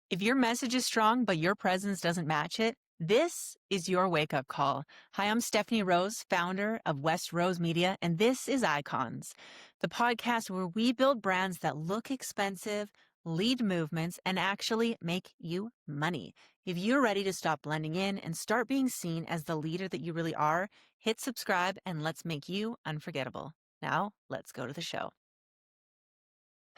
If your message is strong, but your presence doesn't match it, this is your wake up call. Hi, I'm Stephanie Rose, founder of West Rose Media, and this is Icons, the podcast where we build brands that look expensive, lead movements, and actually make you money. If you're ready to stop blending in and start being seen as the leader that you really are, hit subscribe and let's make you unforgettable. Now, let's go to the show.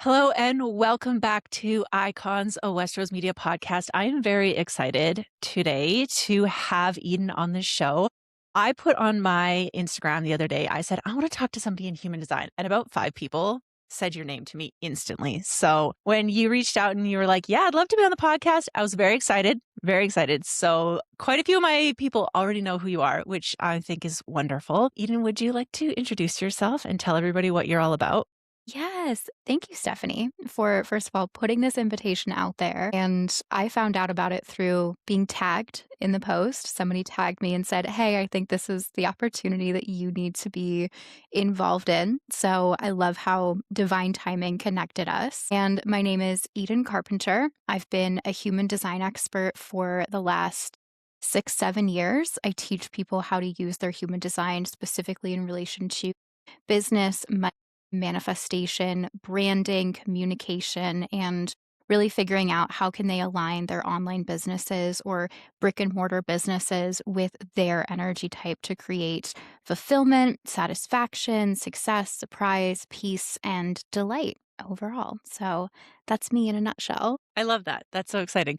Hello and welcome back to Icons, a Westeros Media podcast. I am very excited today to have Eden on the show. I put on my Instagram the other day, I said, I want to talk to somebody in human design. And about 5 people said your name to me instantly. So when you reached out and you were like, yeah, I'd love to be on the podcast, I was very excited, very excited. So quite a few of my people already know who you are, which I think is wonderful. Eden, would you like to introduce yourself and tell everybody what you're all about? Yes. Thank you, Stephanie, for first of all putting this invitation out there. And I found out about it through being tagged in the post. Somebody tagged me and said, hey, I think this is the opportunity that you need to be involved in. So I love how divine timing connected us. And my name is Eden Carpenter. I've been a human design expert for the last 6, 7 years. I teach people how to use their human design specifically in relation to business, manifestation, branding, communication, and really figuring out how can they align their online businesses or brick and mortar businesses with their energy type to create fulfillment, satisfaction, success, surprise, peace, and delight overall. So that's me in a nutshell. I love that. That's so exciting.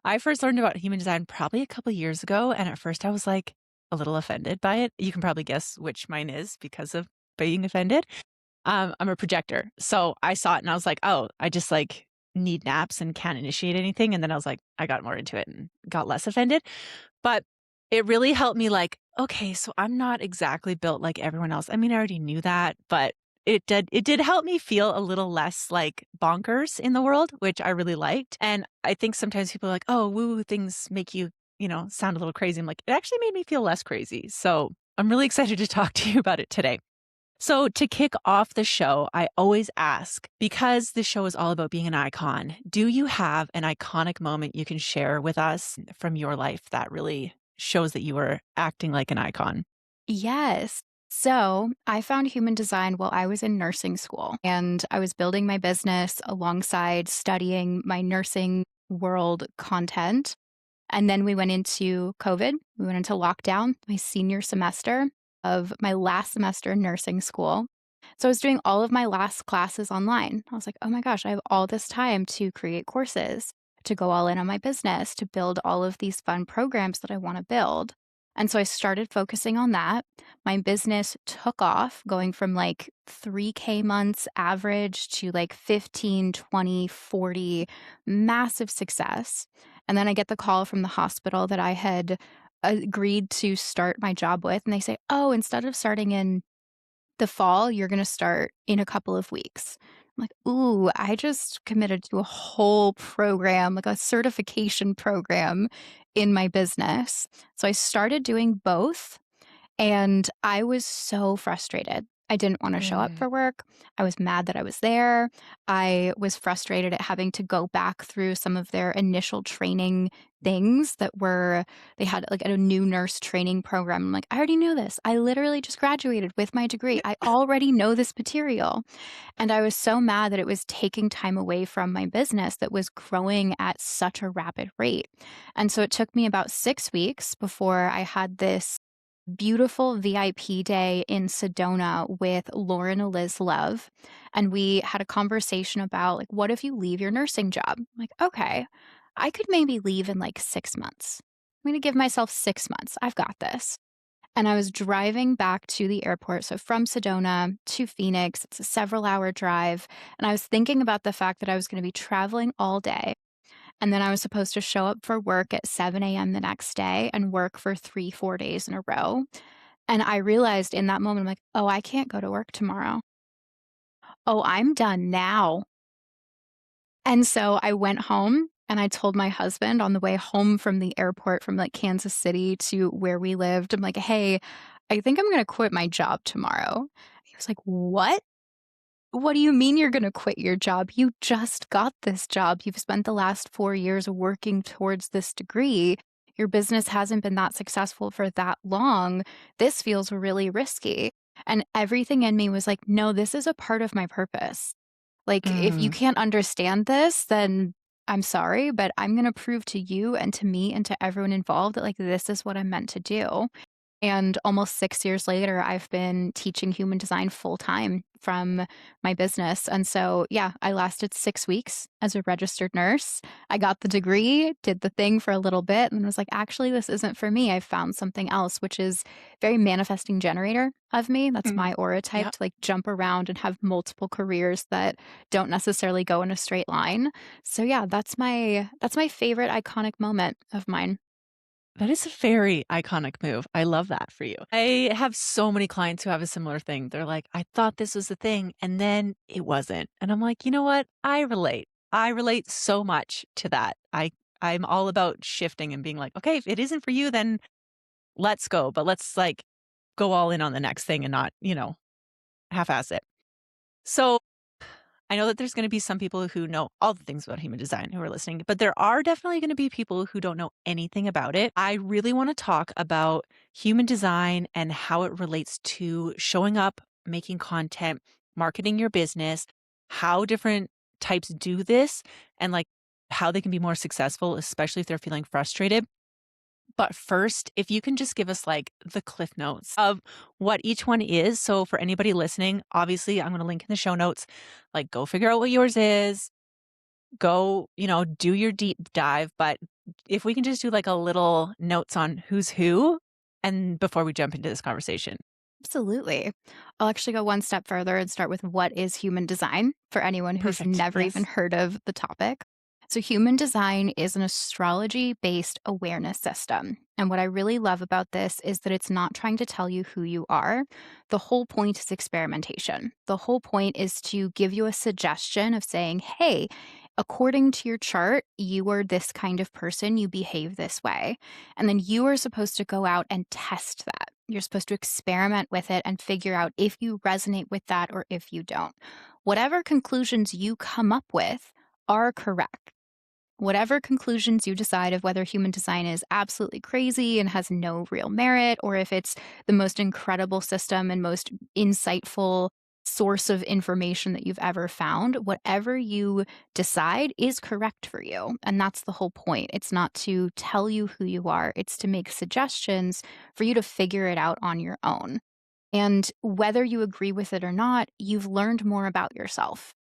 I first learned about human design probably a couple years ago, and at first I was like a little offended by it. You can probably guess which mine is because of being offended. I'm a projector, so I saw it and I was like, oh, I just like need naps and can't initiate anything. And then I was like, I got more into it and got less offended. But it really helped me like, okay, so I'm not exactly built like everyone else. I mean, I already knew that, but it did help me feel a little less like bonkers in the world, which I really liked. And I think sometimes people are like, oh, woo things make you, sound a little crazy. I'm like, it actually made me feel less crazy. So I'm really excited to talk to you about it today. So, to kick off the show, I always ask, because the show is all about being an icon, do you have an iconic moment you can share with us from your life that really shows that you were acting like an icon? Yes. So I found human design while I was in nursing school, and I was building my business alongside studying my nursing world content. And then we went into COVID. We went into lockdown my senior semester of my last semester in nursing school. So I was doing all of my last classes online. I was like, oh my gosh, I have all this time to create courses, to go all in on my business, to build all of these fun programs that I want to build. And so I started focusing on that. My business took off, going from like 3K months average to like 15, 20, 40, massive success. And then I get the call from the hospital that I had agreed to start my job with. And they say, oh, instead of starting in the fall, you're going to start in a couple of weeks. I'm like, ooh, I just committed to a whole program, like a certification program in my business. So I started doing both. And I was so frustrated. I didn't want to show up Mm. for work. I was mad that I was there. I was frustrated at having to go back through some of their initial training things they had like a new nurse training program. I'm like, I already knew this. I literally just graduated with my degree. I already know this material. And I was so mad that it was taking time away from my business that was growing at such a rapid rate. And so it took me about 6 weeks before I had this beautiful VIP day in Sedona with Lauren Eliz Love. And we had a conversation about like, what if you leave your nursing job? I'm like, okay, I could maybe leave in like 6 months. I'm going to give myself 6 months. I've got this. And I was driving back to the airport. So from Sedona to Phoenix, it's a several hour drive. And I was thinking about the fact that I was going to be traveling all day. And then I was supposed to show up for work at 7 a.m. the next day and work for 3, 4 days in a row. And I realized in that moment, I'm like, oh, I can't go to work tomorrow. Oh, I'm done now. And so I went home and I told my husband on the way home from the airport from like Kansas City to where we lived, I'm like, hey, I think I'm going to quit my job tomorrow. He was like, what? What do you mean you're going to quit your job? You just got this job. You've spent the last 4 years working towards this degree. Your business hasn't been that successful for that long. This feels really risky. And everything in me was like, no, this is a part of my purpose. Like, if you Mm, can't understand this, then I'm sorry, but I'm going to prove to you and to me and to everyone involved that, like, this is what I'm meant to do. And almost 6 years later, I've been teaching human design full time from my business. And so, yeah, I lasted 6 weeks as a registered nurse. I got the degree, did the thing for a little bit, and was like, actually, this isn't for me. I found something else, which is very manifesting generator of me. That's mm, my aura type yeah. to like jump around and have multiple careers that don't necessarily go in a straight line. So yeah, that's my favorite iconic moment of mine. That is a very iconic move. I love that for you. I have so many clients who have a similar thing. They're like, I thought this was the thing, and then it wasn't. And I'm like, you know what? I relate. I relate so much to that. I'm all about shifting and being like, okay, if it isn't for you, then let's go. But let's like go all in on the next thing and not, half-ass it. So I know that there's going to be some people who know all the things about human design who are listening, but there are definitely going to be people who don't know anything about it. I really want to talk about human design and how it relates to showing up, making content, marketing your business, how different types do this, and like how they can be more successful, especially if they're feeling frustrated. But first, if you can just give us like the cliff notes of what each one is. So for anybody listening, obviously I'm going to link in the show notes, like go figure out what yours is, go, do your deep dive. But if we can just do like a little notes on who's who and before we jump into this conversation. Absolutely. I'll actually go one step further and start with what is human design for anyone who's Perfect. never even Yes. heard of the topic. So, human design is an astrology based awareness system. And what I really love about this is that it's not trying to tell you who you are. The whole point is experimentation. The whole point is to give you a suggestion of saying, hey, according to your chart, you are this kind of person, you behave this way. And then you are supposed to go out and test that. You're supposed to experiment with it and figure out if you resonate with that or if you don't. Whatever conclusions you come up with are correct. Whatever conclusions you decide of whether human design is absolutely crazy and has no real merit, or if it's the most incredible system and most insightful source of information that you've ever found, whatever you decide is correct for you. And that's the whole point. It's not to tell you who you are, it's to make suggestions for you to figure it out on your own. And whether you agree with it or not, you've learned more about yourself.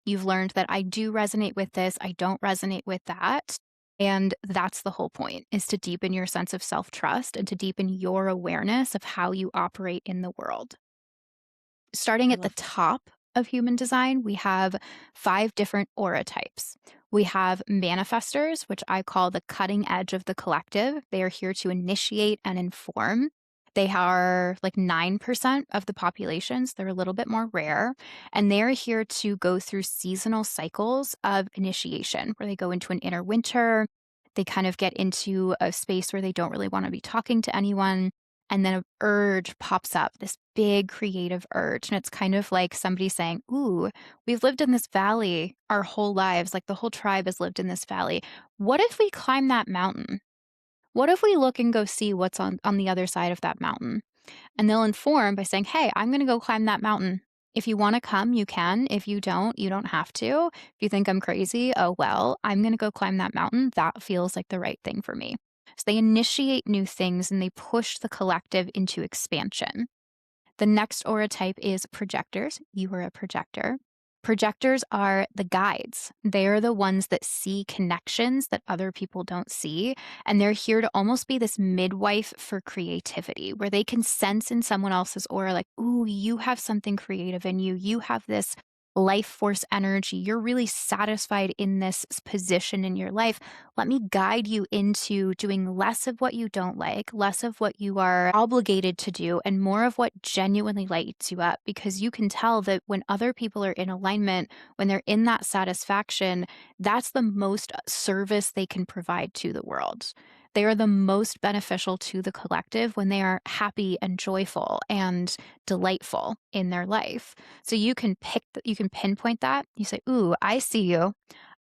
You've learned that I do resonate with this, I don't resonate with that. And that's the whole point, is to deepen your sense of self-trust and to deepen your awareness of how you operate in the world. Starting I at the love that. top of human design, we have 5 different aura types. We have manifestors, which I call the cutting edge of the collective. They are here to initiate and inform. They are like 9% of the populations. They're a little bit more rare. And they're here to go through seasonal cycles of initiation, where they go into an inner winter. They kind of get into a space where they don't really want to be talking to anyone. And then an urge pops up, this big creative urge. And it's kind of like somebody saying, ooh, we've lived in this valley our whole lives. Like the whole tribe has lived in this valley. What if we climb that mountain? What if we look and go see what's on the other side of that mountain? And they'll inform by saying, hey, I'm going to go climb that mountain. If you want to come, you can. If you don't have to. If you think I'm crazy, oh well, I'm going to go climb that mountain. That feels like the right thing for me. So they initiate new things and they push the collective into expansion. The next aura type is projectors. You are a projector. Projectors are the guides. They are the ones that see connections that other people don't see. And they're here to almost be this midwife for creativity, where they can sense in someone else's aura, like, ooh, you have something creative in you. You have this life force energy. You're really satisfied in this position in your life. Let me guide you into doing less of what you don't like, less of what you are obligated to do, and more of what genuinely lights you up. Because you can tell that when other people are in alignment, when they're in that satisfaction, that's the most service they can provide to the world. They are the most beneficial to the collective when they are happy and joyful and delightful in their life. So you can you can pinpoint that. You say, "Ooh, I see you.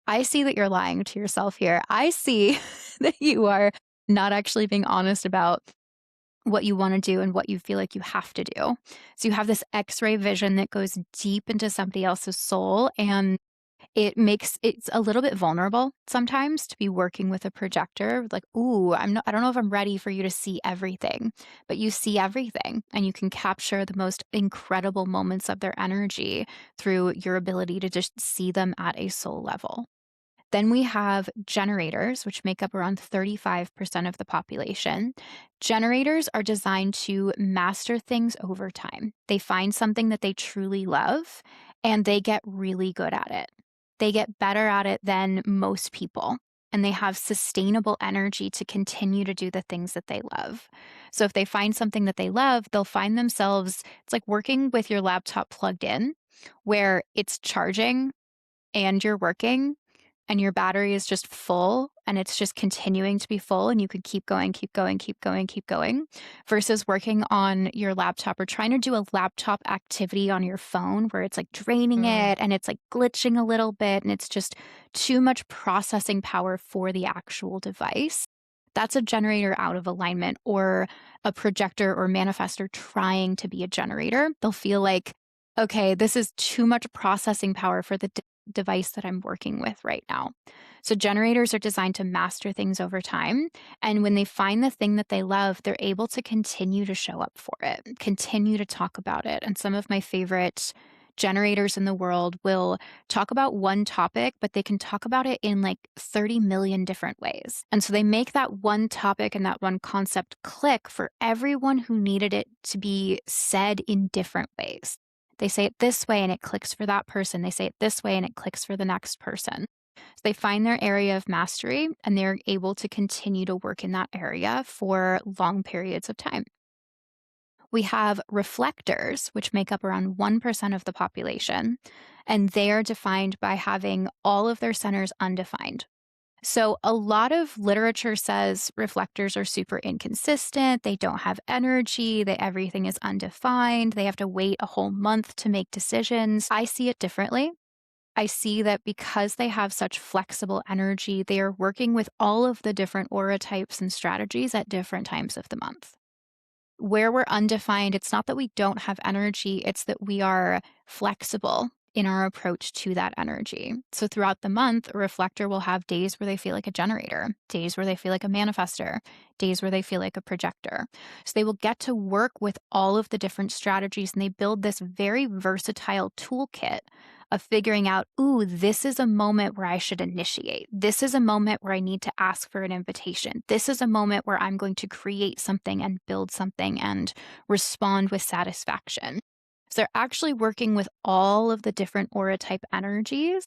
I see that you're lying to yourself here. I see that you are not actually being honest about what you want to do and what you feel like you have to do." So you have this x-ray vision that goes deep into somebody else's soul, and it's a little bit vulnerable sometimes to be working with a projector. Like, "Ooh, I don't know if I'm ready for you to see everything," but you see everything and you can capture the most incredible moments of their energy through your ability to just see them at a soul level. Then we have generators, which make up around 35% of the population. Generators are designed to master things over time. They find something that they truly love and they get really good at it. They get better at it than most people, and they have sustainable energy to continue to do the things that they love. So if they find something that they love, they'll find themselves, it's like working with your laptop plugged in, where it's charging and you're working and your battery is just full and it's just continuing to be full and you could keep going, keep going, keep going, keep going, versus working on your laptop or trying to do a laptop activity on your phone where it's like draining Mm. it and it's like glitching a little bit and it's just too much processing power for the actual device. That's a generator out of alignment, or a projector or manifestor trying to be a generator. They'll feel like, okay, this is too much processing power for the device that I'm working with right now. So generators are designed to master things over time. And when they find the thing that they love, they're able to continue to show up for it, continue to talk about it. And some of my favorite generators in the world will talk about one topic, but they can talk about it in like 30 million different ways. And so they make that one topic and that one concept click for everyone who needed it to be said in different ways. They say it this way and it clicks for that person. They say it this way and it clicks for the next person. So they find their area of mastery and they're able to continue to work in that area for long periods of time. We have reflectors, which make up around 1% of the population, and they are defined by having all of their centers undefined. So, a lot of literature says reflectors are super inconsistent. They don't have energy. Everything is undefined. They have to wait a whole month to make decisions. I see it differently. I see that because they have such flexible energy, they are working with all of the different aura types and strategies at different times of the month. Where we're undefined, it's not that we don't have energy, it's that we are flexible in our approach to that energy. So throughout the month, a reflector will have days where they feel like a generator, days where they feel like a manifestor, days where they feel like a projector. So they will get to work with all of the different strategies and they build this very versatile toolkit of figuring out, ooh, this is a moment where I should initiate. This is a moment where I need to ask for an invitation. This is a moment where I'm going to create something and build something and respond with satisfaction. So they're actually working with all of the different aura type energies.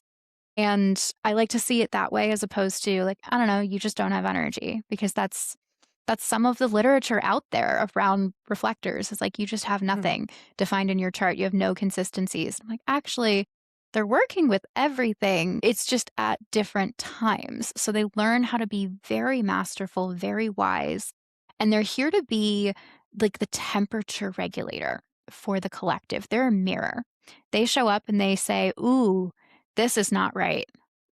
And I like to see it that way as opposed to like, I don't know, you just don't have energy, because that's some of the literature out there around reflectors. It's like you just have Mhm. nothing defined in your chart. You have no consistencies. I'm like, actually, they're working with everything. It's just at different times. So they learn how to be very masterful, very wise. And they're here to be like the temperature regulator for the collective. They're a mirror. They show up and they say, ooh, this is not right.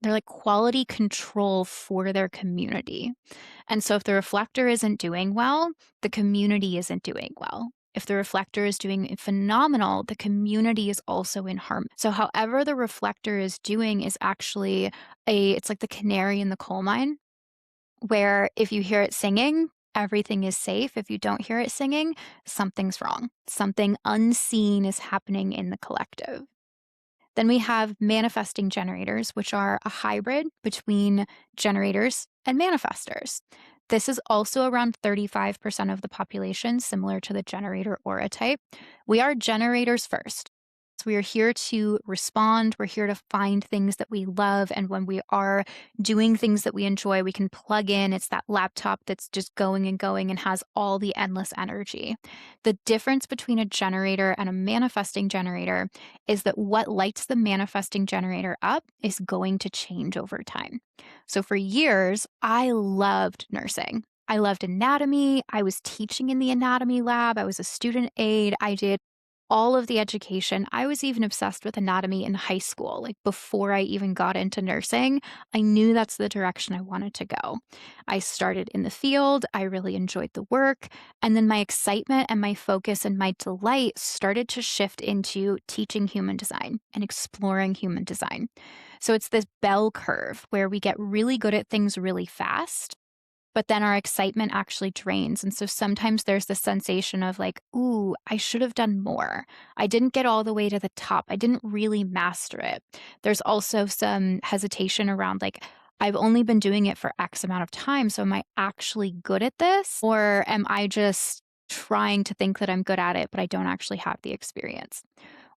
They're like quality control for their community. And so if the reflector isn't doing well, the community isn't doing well. If the reflector is doing phenomenal, the community is also in harm. So however the reflector is doing is actually it's like the canary in the coal mine, where if you hear it singing, everything is safe. If you don't hear it singing, something's wrong. Something unseen is happening in the collective. Then we have manifesting generators, which are a hybrid between generators and manifestors. This is also around 35% of the population, similar to the generator aura type. We are generators first. So we are here to respond. We're here to find things that we love. And when we are doing things that we enjoy, we can plug in. It's that laptop that's just going and has all the endless energy. The difference between a generator and a manifesting generator is that what lights the manifesting generator up is going to change over time. So for years, I loved nursing. I loved anatomy. I was teaching in the anatomy lab. I was a student aide. I did all of the education. I was even obsessed with anatomy in high school. Like before I even got into nursing, I knew that's the direction I wanted to go. I started in the field. I really enjoyed the work. And then my excitement and my focus and my delight started to shift into teaching human design and exploring human design. So it's this bell curve where we get really good at things really fast, but then our excitement actually drains. And so sometimes there's the sensation of like, ooh, I should have done more. I didn't get all the way to the top. I didn't really master it. There's also some hesitation around like, I've only been doing it for X amount of time. So am I actually good at this? Or am I just trying to think that I'm good at it, but I don't actually have the experience?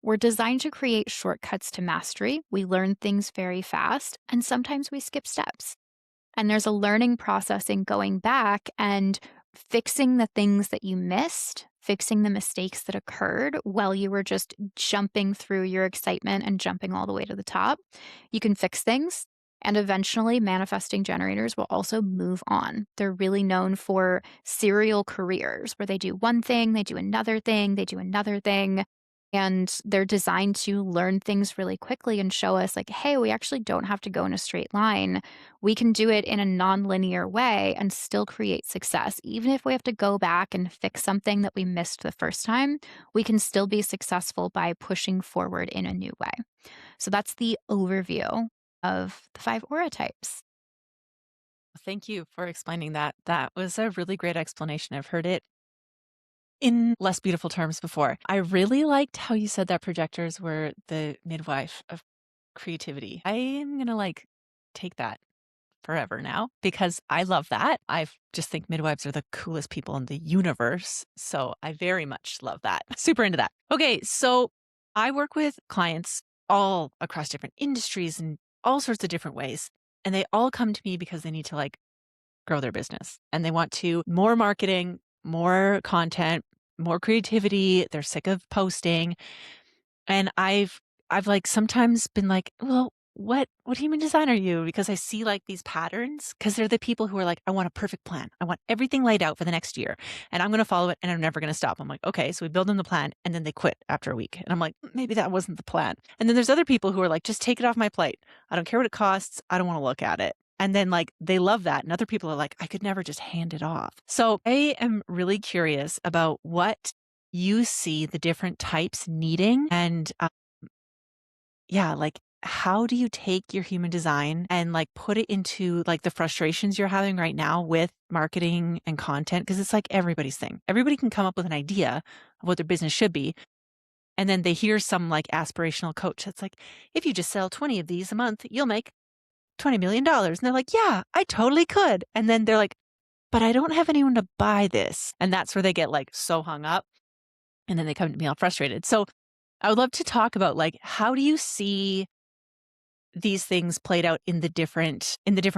We're designed to create shortcuts to mastery. We learn things very fast, and sometimes we skip steps. And there's a learning process in going back and fixing the things that you missed, fixing the mistakes that occurred while you were just jumping through your excitement and jumping all the way to the top. You can fix things. And eventually, manifesting generators will also move on. They're really known for serial careers where they do one thing, they do another thing, they do another thing. And they're designed to learn things really quickly and show us, like, hey, we actually don't have to go in a straight line. We can do it in a nonlinear way and still create success. Even if we have to go back and fix something that we missed the first time, we can still be successful by pushing forward in a new way. So that's the overview of the 5 aura types. Thank you for explaining that. That was a really great explanation. I've heard it in less beautiful terms before. I really liked how you said that projectors were the midwife of creativity. I am going to take that forever now because I love that. I just think midwives are the coolest people in the universe. So I very much love that. Super into that. Okay. So I work with clients all across different industries and all sorts of different ways. And they all come to me because they need to grow their business and they want to more marketing, more content, more creativity. They're sick of posting. And I've sometimes been like, well, what human design are you? Because I see these patterns because they're the people who are like, I want a perfect plan. I want everything laid out for the next year and I'm going to follow it and I'm never going to stop. I'm like, okay, so we build them the plan and then they quit after a week. And I'm like, maybe that wasn't the plan. And then there's other people who are like, just take it off my plate. I don't care what it costs. I don't want to look at it. And then they love that. And other people are like, I could never just hand it off. So I am really curious about what you see the different types needing and yeah, how do you take your human design and put it into the frustrations you're having right now with marketing and content? Because it's everybody's thing. Everybody can come up with an idea of what their business should be. And then they hear some aspirational coach that's like, if you just sell 20 of these a month, you'll make $20 million. And they're like, yeah, I totally could. And then they're like, but I don't have anyone to buy this. And that's where they get so hung up. And then they come to me all frustrated. So I would love to talk about how do you see these things played out in the different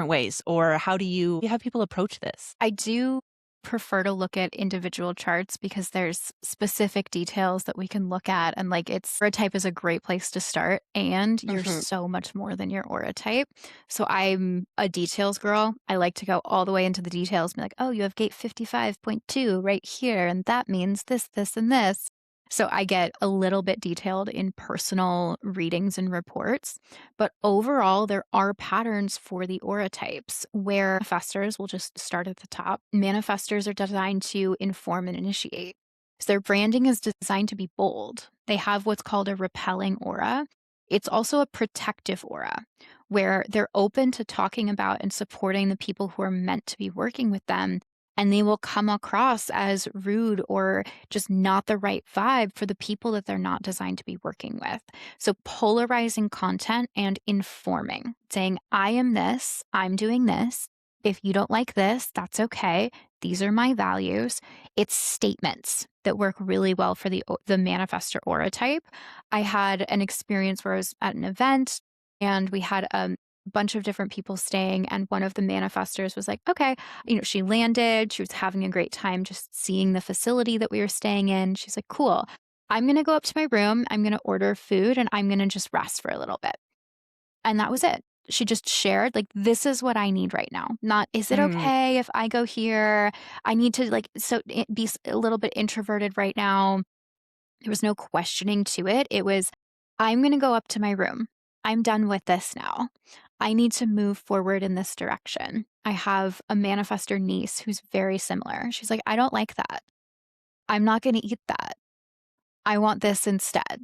ways, or how do you have people approach this? I do prefer to look at individual charts because there's specific details that we can look at, and it's aura type is a great place to start, and you're so much more than your aura type. So I'm a details girl. I like to go all the way into the details and be like, oh, you have gate 55.2 right here and that means this and this. So I get a little bit detailed in personal readings and reports, but overall, there are patterns for the aura types where manifestors will just start at the top. Manifestors are designed to inform and initiate. So their branding is designed to be bold. They have what's called a repelling aura. It's also a protective aura where they're open to talking about and supporting the people who are meant to be working with them. And they will come across as rude or just not the right vibe for the people that they're not designed to be working with. So polarizing content and informing, saying, I am this, I'm doing this. If you don't like this, that's okay. These are my values. It's statements that work really well for the manifestor aura type. I had an experience where I was at an event and we had a bunch of different people staying, and one of the manifestors was like, okay, she landed, she was having a great time just seeing the facility that we were staying in. She's like, cool, I'm going to go up to my room, I'm going to order food, and I'm going to just rest for a little bit. And that was it. she just shared, like, this is what I need right now. Not, is it Mm, okay if I go here? I need to like be a little bit introverted right now. There was no questioning to it. It was, I'm going to go up to my room. I'm done with this now. I need to move forward in this direction. I have a manifestor niece who's very similar. She's like, I don't like that. I'm not going to eat that. I want this instead.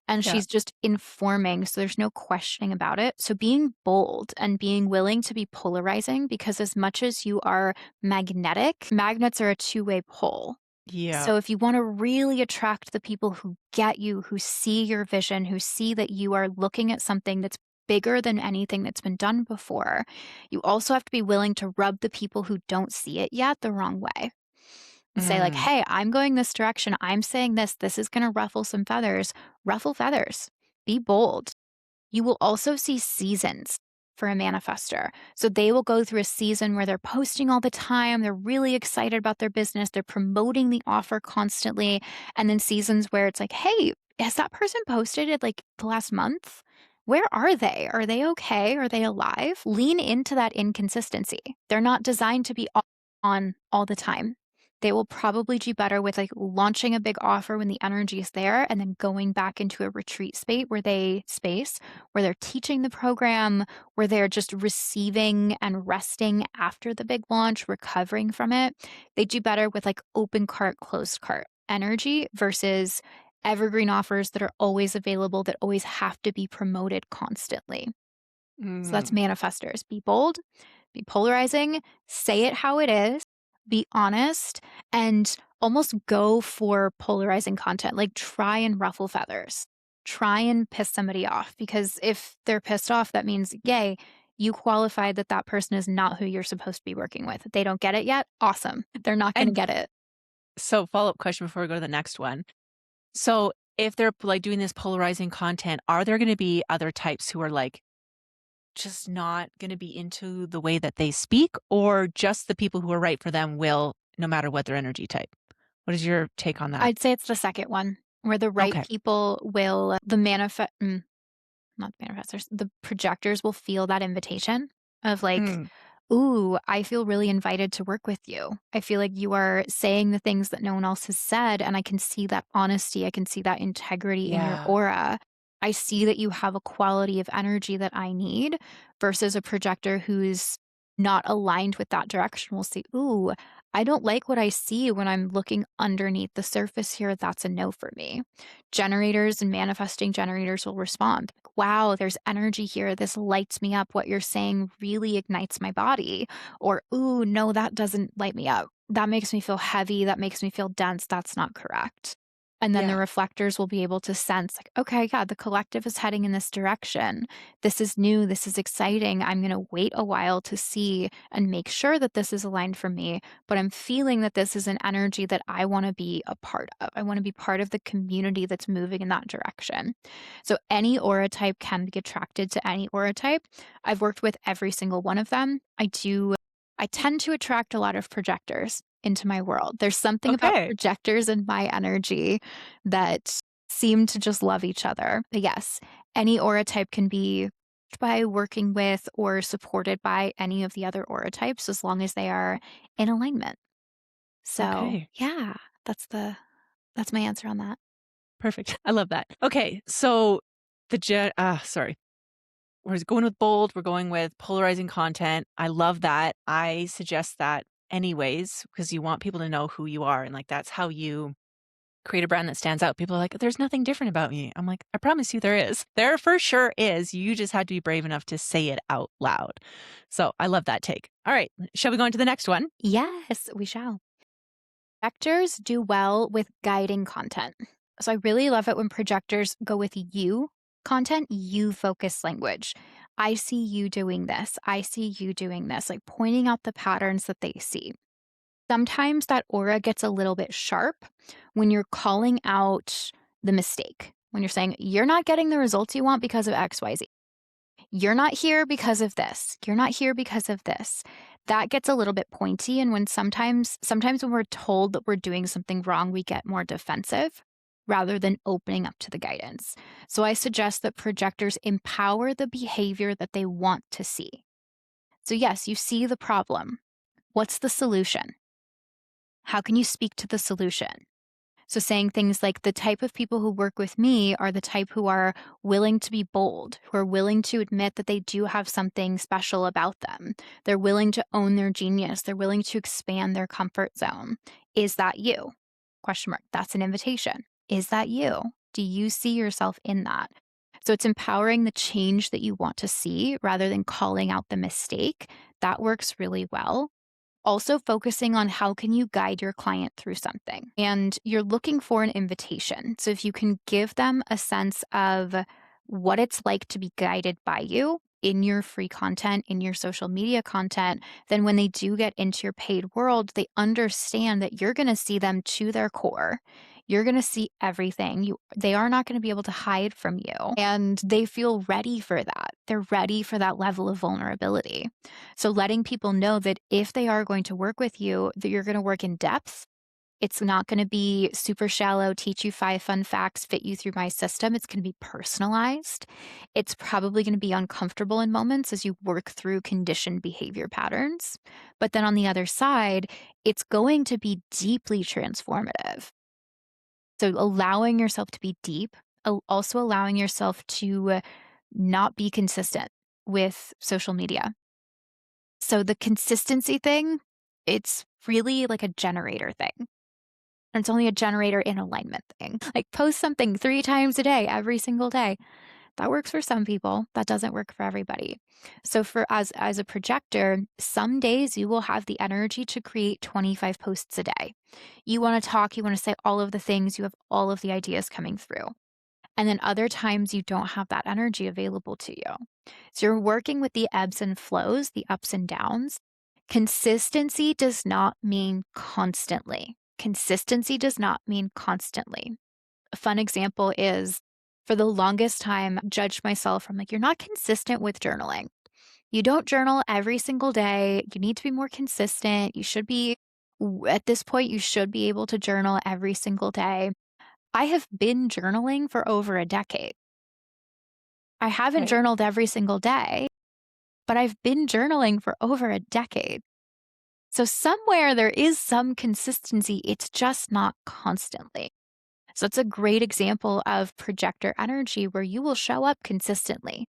And yeah. she's just informing, so there's no questioning about it. So being bold and being willing to be polarizing, because as much as you are magnetic, magnets are a two-way pole. Yeah. So if you want to really attract the people who get you, who see your vision, who see that you are looking at something that's bigger than anything that's been done before, you also have to be willing to rub the people who don't see it yet the wrong way and say, like, Mm, hey, I'm going this direction. I'm saying this. This is going to ruffle some feathers. Ruffle feathers. Be bold. You will also see seasons for a manifestor. So they will go through a season where they're posting all the time. They're really excited about their business. They're promoting the offer constantly. And then seasons where it's like, hey, has that person posted it like the last month? Where are they? Are they okay? Are they alive? Lean into that inconsistency. They're not designed to be on all the time. They will probably do better with like launching a big offer when the energy is there and then going back into a retreat space where they're teaching the program, where they're just receiving and resting after the big launch, recovering from it. They do better with like open cart, closed cart energy versus evergreen offers that are always available, that always have to be promoted constantly. So that's mm, manifestors. Be bold, be polarizing, say it how it is, be honest, and almost go for polarizing content. Like try and ruffle feathers. Try and piss somebody off because if they're pissed off, that means, yay, you qualified that that person is not who you're supposed to be working with. If they don't get it yet, awesome. They're not going to and get it. so follow-up question before we go to the next one. So if they're like doing this polarizing content, are there gonna be other types who are like just not gonna be into the way that they speak, or just the people who are right for them will, no matter what their energy type? What is your take on that? I'd say it's the second one where the right Okay. people will, not the manifestors, the projectors will feel that invitation of like, Mm, ooh, I feel really invited to work with you. I feel like you are saying the things that no one else has said. And I can see that honesty. I can see that integrity in your yeah. aura. I see that you have a quality of energy that I need versus a projector who's not aligned with that direction will see, ooh, I don't like what I see when I'm looking underneath the surface here. That's a no for me. Generators and manifesting generators will respond. Like, wow, there's energy here. This lights me up. What you're saying really ignites my body. Or, ooh, no, that doesn't light me up. That makes me feel heavy. That makes me feel dense. That's not correct. And then the Yeah. reflectors will be able to sense, like, okay, yeah, the collective is heading in this direction. This is new. This is exciting. I'm going to wait a while to see and make sure that this is aligned for me. But I'm feeling that this is an energy that I want to be a part of. I want to be part of the community that's moving in that direction. So any aura type can be attracted to any aura type. I've worked with every single one of them. I tend to attract a lot of projectors into my world. There's something about Okay. projectors and my energy that seem to just love each other. But yes, any aura type can be by working with or supported by any of the other aura types as long as they are in alignment. So, Okay. yeah, that's my answer on that. Perfect. I love that. Okay. So sorry. We're going with bold. We're going with polarizing content. I love that. I suggest that anyways, because you want people to know who you are. And like, that's how you create a brand that stands out. People are like, there's nothing different about me. I'm like, I promise you there is. There for sure is. You just had to be brave enough to say it out loud. So I love that take. All right. Shall we go into the next one? Yes, we shall. Projectors do well with guiding content. So I really love it when projectors go with you content, you focus language. I see you doing this. I see you doing this, like pointing out the patterns that they see. Sometimes that aura gets a little bit sharp when you're calling out the mistake, when you're saying, you're not getting the results you want because of XYZ. You're not here because of this. You're not here because of this. That gets a little bit pointy. And when sometimes when we're told that we're doing something wrong, we get more defensive. rather than opening up to the guidance. So I suggest that projectors empower the behavior that they want to see. So, yes, you see the problem. What's the solution? How can you speak to the solution? So, saying things like the type of people who work with me are the type who are willing to be bold, who are willing to admit that they do have something special about them. They're willing to own their genius. They're willing to expand their comfort zone. Is that you? Question mark. That's an invitation. Is that you? Do you see yourself in that? So it's empowering the change that you want to see rather than calling out the mistake. That works really well. Also focusing on how can you guide your client through something. And you're looking for an invitation. So if you can give them a sense of what it's like to be guided by you in your free content, in your social media content, then when they do get into your paid world, they understand that you're going to see them to their core. You're going to see everything. They are not going to be able to hide from you. And they feel ready for that. They're ready for that level of vulnerability. So letting people know that if they are going to work with you, that you're going to work in depth. It's not going to be super shallow, teach you 5 fun facts, fit you through my system. It's going to be personalized. It's probably going to be uncomfortable in moments as you work through conditioned behavior patterns. But then on the other side, it's going to be deeply transformative. So allowing yourself to be deep, also allowing yourself to not be consistent with social media. So the consistency thing, it's really like a generator thing. And it's only a generator in alignment thing. Like post something 3 times a day, every single day. That works for some people. That doesn't work for everybody. So for as a projector, some days you will have the energy to create 25 posts a day. You want to talk, you want to say all of the things, you have all of the ideas coming through. And then other times you don't have that energy available to you. So you're working with the ebbs and flows, the ups and downs. Consistency does not mean constantly. Consistency does not mean constantly. A fun example is for the longest time, judged myself from like, you're not consistent with journaling. You don't journal every single day. You need to be more consistent. You should be, at this point, you should be able to journal every single day. I have been journaling for over a decade. I haven't Okay. journaled every single day, but I've been journaling for over a decade. So somewhere there is some consistency. It's just not constantly. So it's a great example of projector energy where you will show up consistently.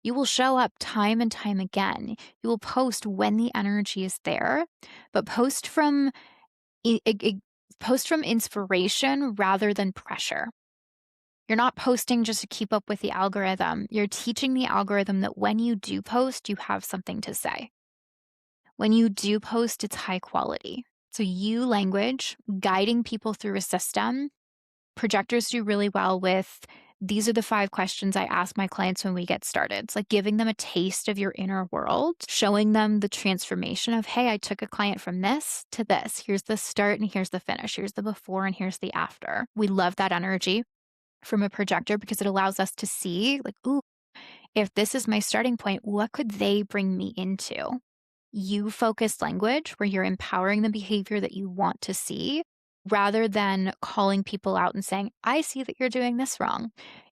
You will show up time and time again. You will post when the energy is there, but post from inspiration rather than pressure. You're not posting just to keep up with the algorithm. You're teaching the algorithm that when you do post, you have something to say. When you do post, it's high quality. So you language, guiding people through a system. Projectors do really well with these are the 5 questions I ask my clients when we get started. It's like giving them a taste of your inner world, showing them the transformation of, hey, I took a client from this to this. Here's the start and here's the finish. Here's the before and here's the after. We love that energy from a projector because it allows us to see, like, ooh, if this is my starting point, what could they bring me into? You focused language where you're empowering the behavior that you want to see rather than calling people out and saying, I see that you're doing this wrong.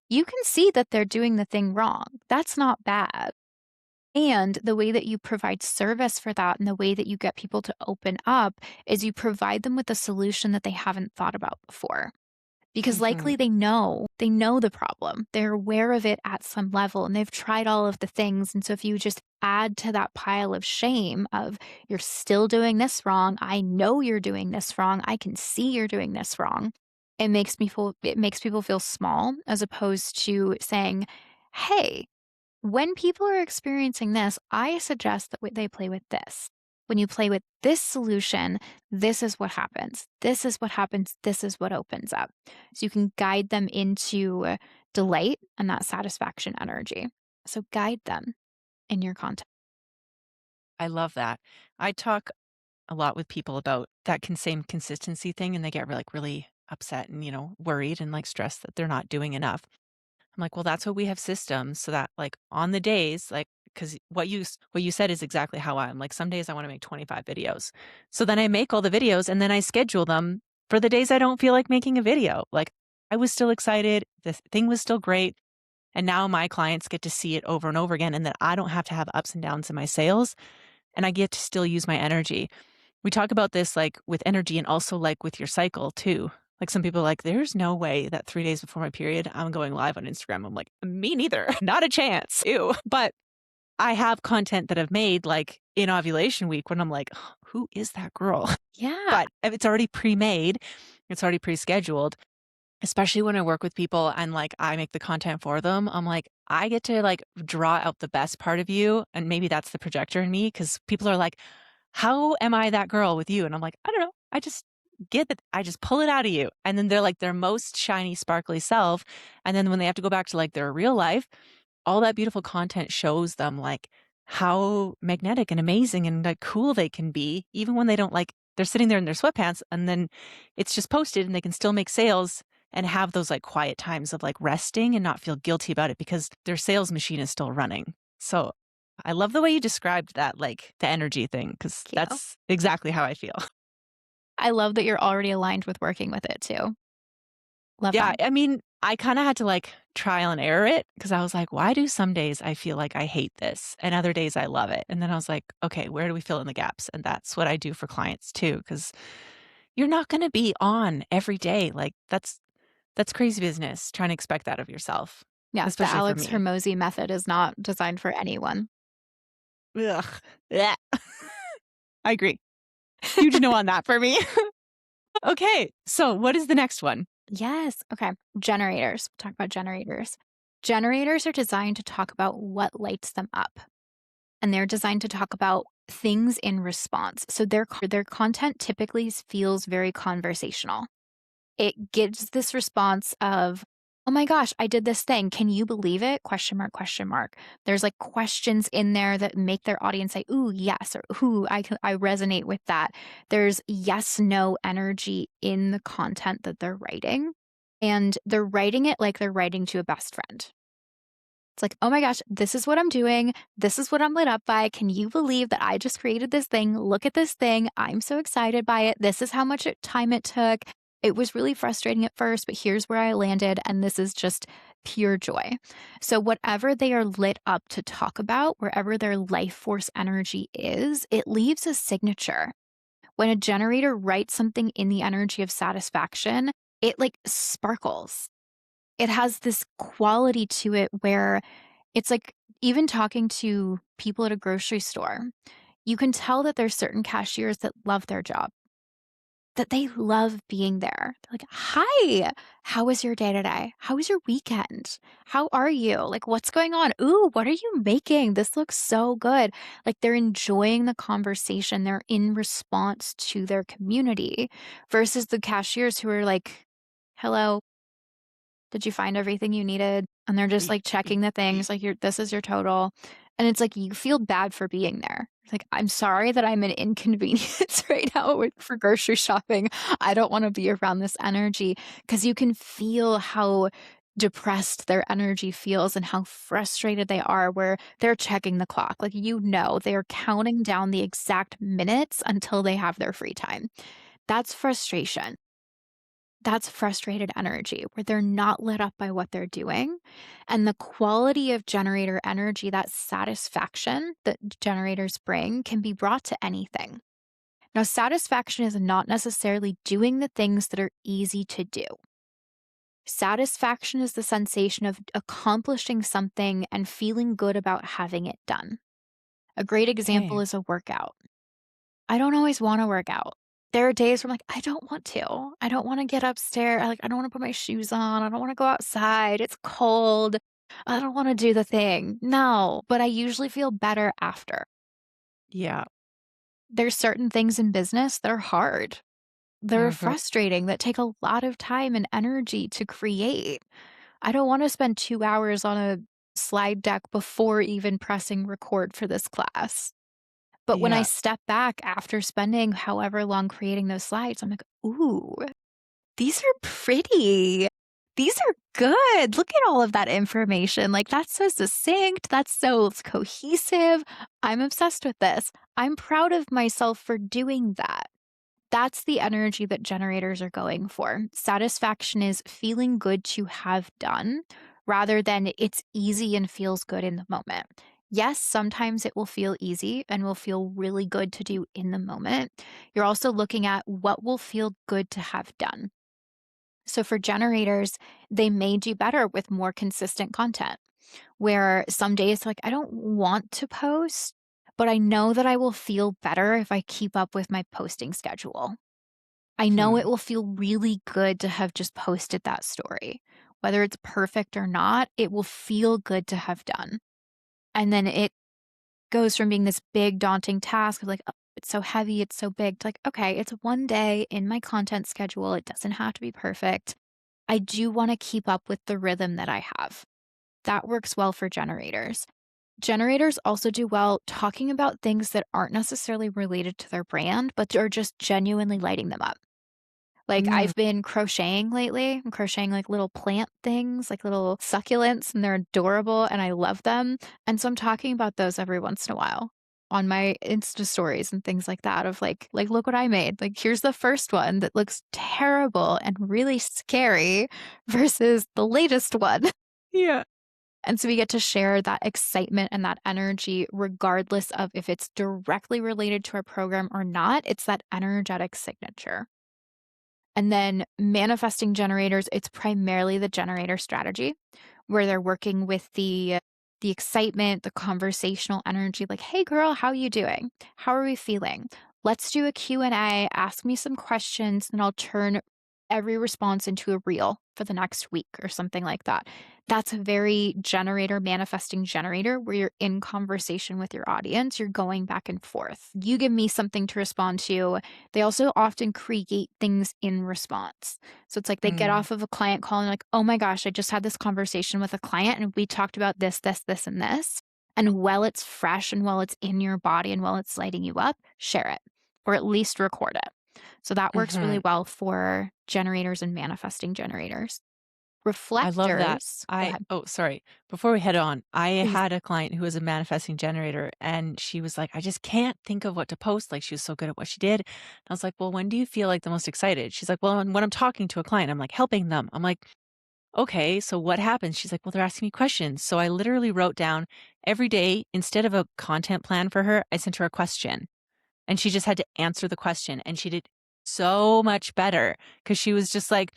You can see that they're doing the thing wrong. That's not bad. And the way that you provide service for that and the way that you get people to open up is you provide them with a solution that they haven't thought about before. Because Mhm. likely they know the problem. They're aware of it at some level and they've tried all of the things. And so if you just add to that pile of shame of you're still doing this wrong, I know you're doing this wrong, I can see you're doing this wrong. It makes people feel small as opposed to saying, hey, when people are experiencing this, I suggest that they play with this. When you play with this solution, this is what happens. This is what happens. This is what opens up. So you can guide them into delight and that satisfaction energy. So guide them in your content. I love that. I talk a lot with people about that same consistency thing, and they get like really upset and, worried and like stressed that they're not doing enough. I'm like, well, that's what we have systems so that like on the days, like, because what you said is exactly how I'm like, some days I want to make 25 videos. So then I make all the videos and then I schedule them for the days I don't feel like making a video. Like I was still excited. The thing was still great. And now my clients get to see it over and over again, and that I don't have to have ups and downs in my sales, and I get to still use my energy. We talk about this like with energy and also like with your cycle too. Like some people are like, there's no way that 3 days before my period, I'm going live on Instagram. I'm like, me neither. Not a chance. Ew. But I have content that I've made like in ovulation week when I'm like, who is that girl? Yeah. But if it's already pre-made, it's already pre-scheduled, especially when I work with people and like I make the content for them. I'm like, I get to like draw out the best part of you. And maybe that's the projector in me because people are like, how am I that girl with you? And I'm like, I don't know. I just get that. I just pull it out of you. And then they're like their most shiny, sparkly self. And then when they have to go back to like their real life, all that beautiful content shows them like how magnetic and amazing and like cool they can be, even when they don't like, they're sitting there in their sweatpants and then it's just posted and they can still make sales and have those like quiet times of like resting and not feel guilty about it because their sales machine is still running. So I love the way you described that, like the energy thing, because Thank you. that's exactly how I feel. I love that you're already aligned with working with it too. Love Yeah. that. I mean, I kind of had to like trial and error it because I was like, why do some days I feel like I hate this and other days I love it? And then I was like, okay, where do we fill in the gaps? And that's what I do for clients too, because you're not going to be on every day. Like that's crazy business trying to expect that of yourself, Yeah, the especially for Alex me. Hermosi method is not designed for anyone. Ugh. Blech. I agree. Huge no on that for me. Okay. So what is the next one? Yes. Okay. Generators. Talk about generators. Generators are designed to talk about what lights them up, and they're designed to talk about things in response. So their content typically feels very conversational. It gives this response of, "Oh my gosh, I did this thing. Can you believe it?" Question mark, question mark. There's like questions in there that make their audience say, "Ooh, yes," or "Ooh, I resonate with that." There's yes, no energy in the content that they're writing, and they're writing it like they're writing to a best friend. It's like, "Oh my gosh, this is what I'm doing. This is what I'm lit up by. Can you believe that I just created this thing? Look at this thing. I'm so excited by it. This is how much time it took. It was really frustrating at first, but here's where I landed. And this is just pure joy." So, whatever they are lit up to talk about, wherever their life force energy is, it leaves a signature. When a generator writes something in the energy of satisfaction, it like sparkles. It has this quality to it where it's like even talking to people at a grocery store, you can tell that there's certain cashiers that love their job, that they love being there. They're like, "Hi, how was your day today? How was your weekend? How are you? Like, what's going on? Ooh, what are you making? This looks so good." Like, they're enjoying the conversation. They're in response to their community versus the cashiers who are like, "Hello, did you find everything you needed?" And they're just Y- like y- checking the y- things like this is your total. And it's like you feel bad for being there. It's like, "I'm sorry that I'm an inconvenience right now for grocery shopping. I don't want to be around this energy." Because you can feel how depressed their energy feels and how frustrated they are where they're checking the clock. Like, they are counting down the exact minutes until they have their free time. That's frustration. That's frustrated energy where they're not lit up by what they're doing. And the quality of generator energy, that satisfaction that generators bring, can be brought to anything. Now, satisfaction is not necessarily doing the things that are easy to do. Satisfaction is the sensation of accomplishing something and feeling good about having it done. A great example Okay. is a workout. I don't always wanna work out. There are days where I'm like, "I don't want to. I don't wanna get upstairs. I don't wanna put my shoes on. I don't wanna go outside. It's cold. I don't wanna do the thing." No, but I usually feel better after. Yeah. There's certain things in business that are hard. They're Mhm. frustrating, that take a lot of time and energy to create. I don't wanna spend 2 hours on a slide deck before even pressing record for this class. But when I Yeah. step back after spending however long creating those slides, I'm like, "Ooh, these are pretty. These are good. Look at all of that information. Like, that's so succinct. That's so cohesive. I'm obsessed with this. I'm proud of myself for doing that." That's the energy that generators are going for. Satisfaction is feeling good to have done rather than it's easy and feels good in the moment. Yes, sometimes it will feel easy and will feel really good to do in the moment. You're also looking at what will feel good to have done. So for generators, they may do better with more consistent content where some days, like, I don't want to post, but I know that I will feel better if I keep up with my posting schedule. I know it Hmm. will feel really good to have just posted that story. Whether it's perfect or not, it will feel good to have done. And then it goes from being this big, daunting task of like, "Oh, it's so heavy, it's so big," to like, okay, it's one day in my content schedule. It doesn't have to be perfect. I do want to keep up with the rhythm that I have. That works well for generators. Generators also do well talking about things that aren't necessarily related to their brand, but are just genuinely lighting them up. Like, Mm. I've been crocheting lately. I'm crocheting, like, little plant things, like little succulents, and they're adorable, and I love them, and so I'm talking about those every once in a while on my Insta stories and things like that of, like, "Look what I made." Like, "Here's the first one that looks terrible and really scary versus the latest one." Yeah. And so we get to share that excitement and that energy regardless of if it's directly related to our program or not. It's that energetic signature. And then manifesting generators, it's primarily the generator strategy where they're working with the excitement, the conversational energy like, "Hey girl, how you doing? How are we feeling? Let's do a Q&A, ask me some questions, and I'll turn every response into a reel for the next week," or something like that. That's a very generator manifesting generator where you're in conversation with your audience, you're going back and forth. You give me something to respond to. They also often create things in response. So it's like they get Mm. off of a client call and like, "Oh my gosh, I just had this conversation with a client and we talked about this, this, this, and this." And while it's fresh and while it's in your body and while it's lighting you up, share it or at least record it. So that works really Hmm. well for generators and manifesting generators. I love that. Reflectors, go ahead, Oh, sorry. Before we head on, I please. had a client who was a manifesting generator and she was like, I just can't think of what to post. Like she was so good at what she did. And I was like, well, when do you feel like the most excited? She's like, well, when I'm talking to a client, I'm like helping them. I'm like, okay, so what happens? She's like, well, they're asking me questions. So I literally wrote down every day, instead of a content plan for her, I sent her a question and she just had to answer the question. And she did so much better because she was just like,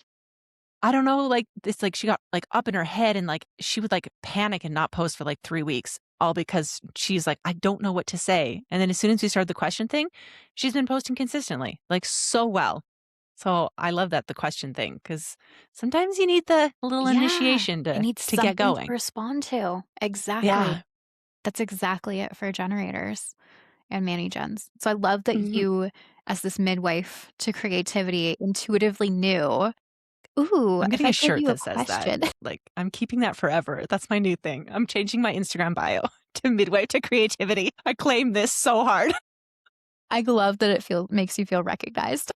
I don't know, like, it's like she got, like, up in her head and, like, she would, like, panic and not post for, like, 3 weeks, all because she's like, "I don't know what to say." And then as soon as we started the question thing, she's been posting consistently, like, so well. So I love that, the question thing, because sometimes you need the little Yeah, initiation they to need get something to going. respond to. Exactly. Yeah. That's exactly it for generators and mani gens. So I love that Mhm. you, as this midwife to creativity, intuitively knew, "Ooh, I'm if getting I a give shirt you a that says that. question." Like, I'm keeping that forever. That's my new thing. I'm changing my Instagram bio to midway to creativity. I claim this so hard. I love that it makes you feel recognized.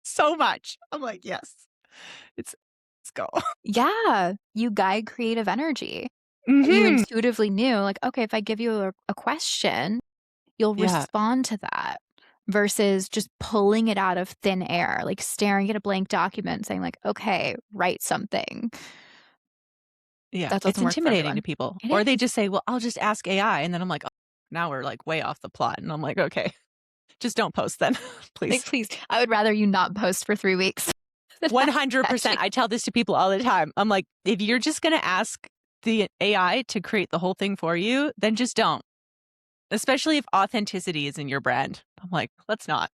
So much. I'm like, "Yes. It's let's go." Yeah, you guide creative energy. You Mhm. intuitively knew, like, okay, if I give you a question, you'll Yeah, respond to that versus just pulling it out of thin air, like staring at a blank document and saying, like, okay, write something. yeah. That It's doesn't work for intimidating to everyone. people. It Or they is. just say, "Well, I'll just ask AI," and then I'm like, "Oh, now we're, like, way off the plot," and I'm like, "Okay, just don't post then, Like, please." please, I would rather you not post for 3 weeks than have to 100%. actually. I tell this to people all the time. I'm like, "If you're just gonna ask the AI to create the whole thing for you, then just don't." Especially if authenticity is in your brand. I'm like, "Let's not.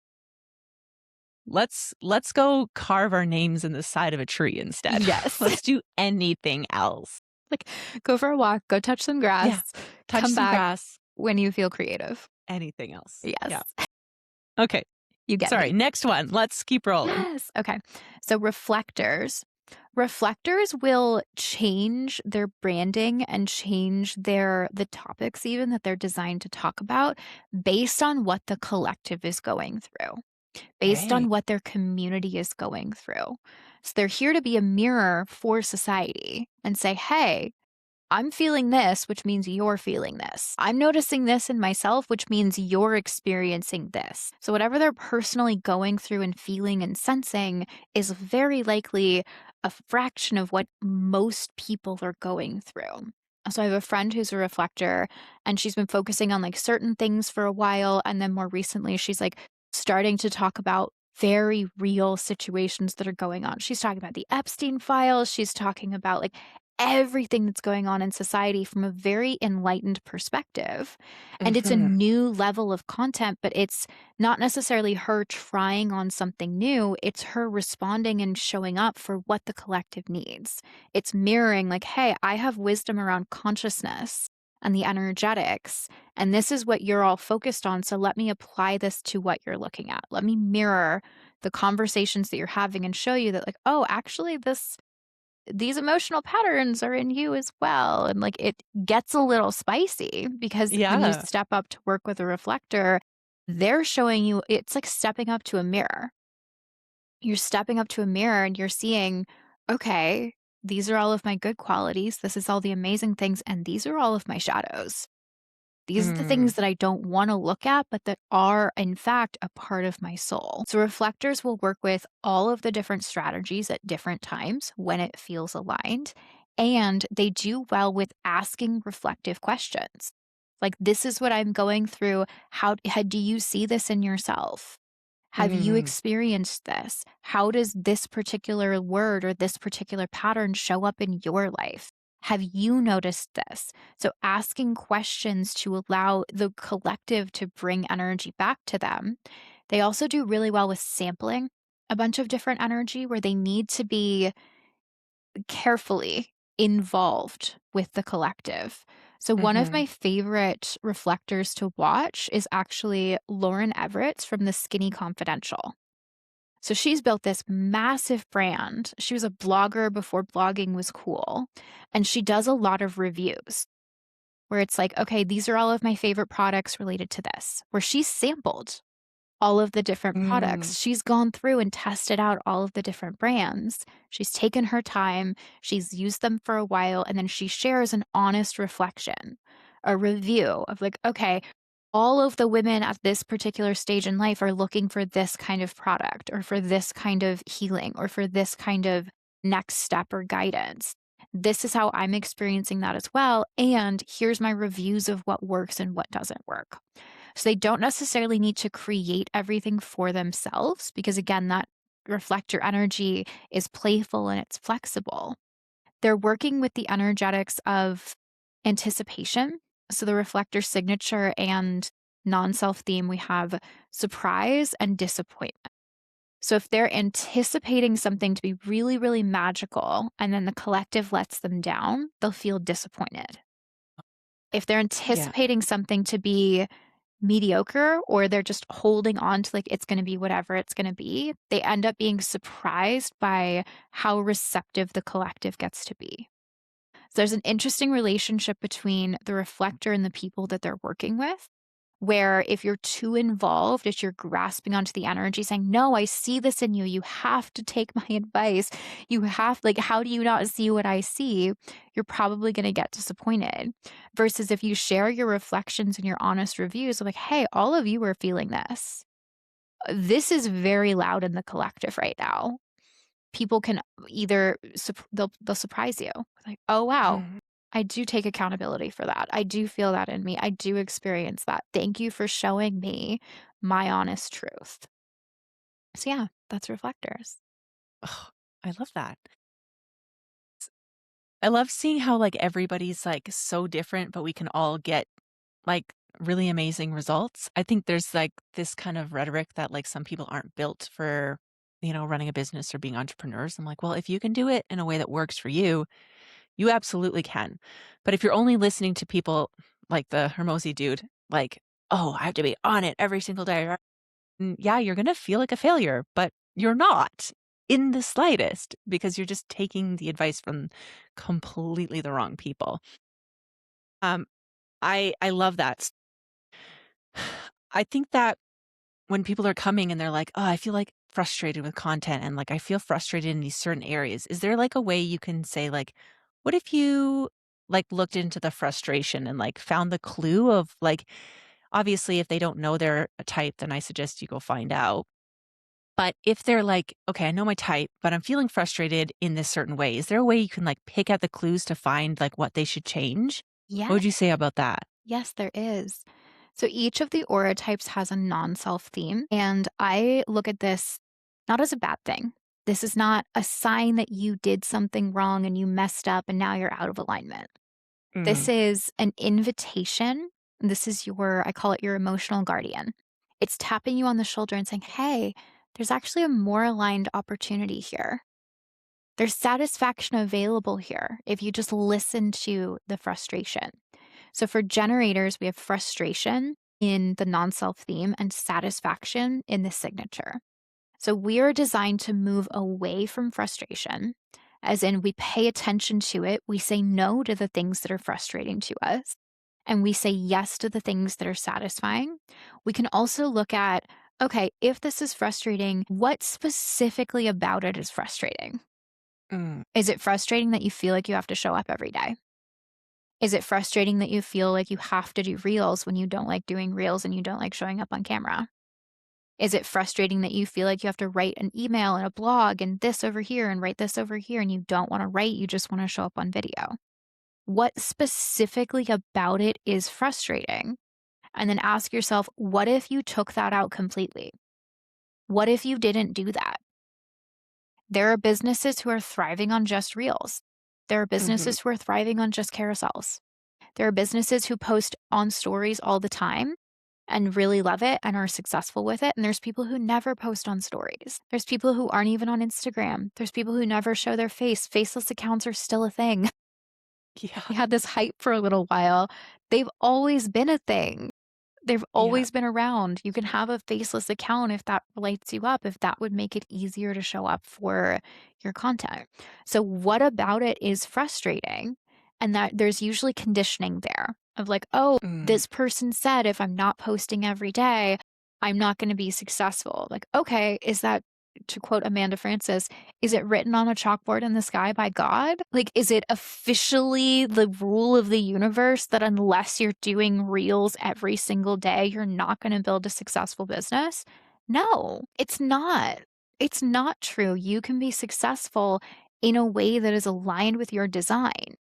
Let's go carve our names in the side of a tree instead. Yes. Let's do anything else." Like, go for a walk, go touch some Yeah. grass, Touch come some back grass, when you feel creative. anything else. Yes. Yeah. Okay. You get Sorry, me. next one. Let's keep rolling. Yes. Okay. So reflectors. Reflectors will change their branding and change the topics even that they're designed to talk about based on what the collective is going through, based on Great. what their community is going through. So they're here to be a mirror for society and say, "Hey, I'm feeling this, which means you're feeling this. I'm noticing this in myself, which means you're experiencing this. So, whatever they're personally going through and feeling and sensing is very likely a fraction of what most people are going through. So, I have a friend who's a reflector, and she's been focusing on like certain things for a while. And then more recently, she's like starting to talk about very real situations that are going on. She's talking about the Epstein files. She's talking about like everything that's going on in society from a very enlightened perspective. And it's a Mhm. new level of content, but it's not necessarily her trying on something new. It's her responding and showing up for what the collective needs. It's mirroring, like, hey, I have wisdom around consciousness and the energetics, and this is what you're all focused on. So let me apply this to what you're looking at. Let me mirror the conversations that you're having and show you that, like, oh, actually, these emotional patterns are in you as well. And like it gets a little spicy because when you Yeah. step up to work with a reflector, they're showing you it's like stepping up to a mirror. You're stepping up to a mirror and you're seeing, okay, these are all of my good qualities. This is all the amazing things. And these are all of my shadows. These are the Mm. things that I don't want to look at, but that are, in fact, a part of my soul. So, reflectors will work with all of the different strategies at different times when it feels aligned. And they do well with asking reflective questions. Like, this is what I'm going through. How do you see this in yourself? Have you Mhm. experienced this? How does this particular word or this particular pattern show up in your life? Have you noticed this? So, asking questions to allow the collective to bring energy back to them. They also do really well with sampling a bunch of different energy where they need to be carefully involved with the collective. So, one of Mhm. my favorite reflectors to watch is actually Lauren Everett's from The Skinny Confidential. So she's built this massive brand. She was a blogger before blogging was cool. And she does a lot of reviews where it's like, okay, these are all of my favorite products related to this, where she's sampled all of the different Mm. products. She's gone through and tested out all of the different brands. She's taken her time, she's used them for a while, and then she shares an honest reflection, a review of like, okay, all of the women at this particular stage in life are looking for this kind of product or for this kind of healing or for this kind of next step or guidance. This is how I'm experiencing that as well. And here's my reviews of what works and what doesn't work. So they don't necessarily need to create everything for themselves because, again, that reflector energy is playful and it's flexible. They're working with the energetics of anticipation. So the reflector signature and non self theme, we have surprise and disappointment. So if they're anticipating something to be really, really magical and then the collective lets them down, they'll feel disappointed. If they're Yeah. anticipating something to be mediocre or they're just holding on to like it's going to be whatever it's going to be, they end up being surprised by how receptive the collective gets to be. So there's an interesting relationship between the reflector and the people that they're working with. Where if you're too involved, if you're grasping onto the energy saying, no, I see this in you. You have to take my advice. You have, like, how do you not see what I see? You're probably going to get disappointed. Versus if you share your reflections and your honest reviews of like, hey, all of you are feeling this. This is very loud in the collective right now. People can either they'll surprise you like, "Oh, wow. Mhm. I do take accountability for that. I do feel that in me. I do experience that. Thank you for showing me my honest truth." So yeah, that's reflectors. Oh, I love that. I love seeing how, like, everybody's, like, so different, but we can all get, like, really amazing results. I think there's, like, this kind of rhetoric that, like, some people aren't built for, running a business or being entrepreneurs. I'm like, "Well, if you can do it in a way that works for you, you absolutely can." But if you're only listening to people like the Hermosi dude, like, "Oh, I have to be on it every single day," yeah, you're gonna feel like a failure, but you're not in the slightest because you're just taking the advice from completely the wrong people. Um, I love that. I think that when people are coming and they're like, "Oh, I feel, like, frustrated with content and, like, I feel frustrated in these certain areas." Is there, like, a way you can say, like, "What if you like looked into the frustration and like found the clue of like, obviously, if they don't know they're a type, then I suggest you go find out. But if they're like, okay, I know my type, but I'm feeling frustrated in this certain way, is there a way you can like pick at the clues to find like what they should change? What Yeah. would you say about that? Yes, there is. So each of the aura types has a non self theme. And I look at this not as a bad thing. This is not a sign that you did something wrong and you messed up and now you're out of alignment. This Mm, is an invitation. This is I call it your emotional guardian. It's tapping you on the shoulder and saying, hey, there's actually a more aligned opportunity here. There's satisfaction available here if you just listen to the frustration. So for generators, we have frustration in the non self theme and satisfaction in the signature. So we are designed to move away from frustration, as in we pay attention to it. We say no to the things that are frustrating to us, and we say yes to the things that are satisfying. We can also look at, okay, if this is frustrating, what specifically about it is frustrating? mm, Is it frustrating that you feel like you have to show up every day? Is it frustrating that you feel like you have to do reels when you don't like doing reels and you don't like showing up on camera? Is it frustrating that you feel like you have to write an email and a blog and this over here and write this over here and you don't want to write, you just want to show up on video? What specifically about it is frustrating? And then ask yourself, what if you took that out completely? What if you didn't do that? There are businesses who are thriving on just reels. There are mhm. businesses who are thriving on just carousels. There are businesses who post on stories all the time and really love it and are successful with it. And there's people who never post on stories. There's people who aren't even on Instagram. There's people who never show their face. Faceless accounts are still a thing. Yeah, We had this hype for a little while. They've always been a thing. They've yeah, always been around. You can have a faceless account if that lights you up, if that would make it easier to show up for your content. So, what about it is frustrating? And that there's usually conditioning there of like, oh, mm, this person said if I'm not posting every day, I'm not going to be successful. Like, okay, is that, to quote Amanda Francis, is it written on a chalkboard in the sky by God? Like, is it officially the rule of the universe that unless you're doing reels every single day, you're not going to build a successful business? No, it's not. It's not true. You can be successful in a way that is aligned with your design,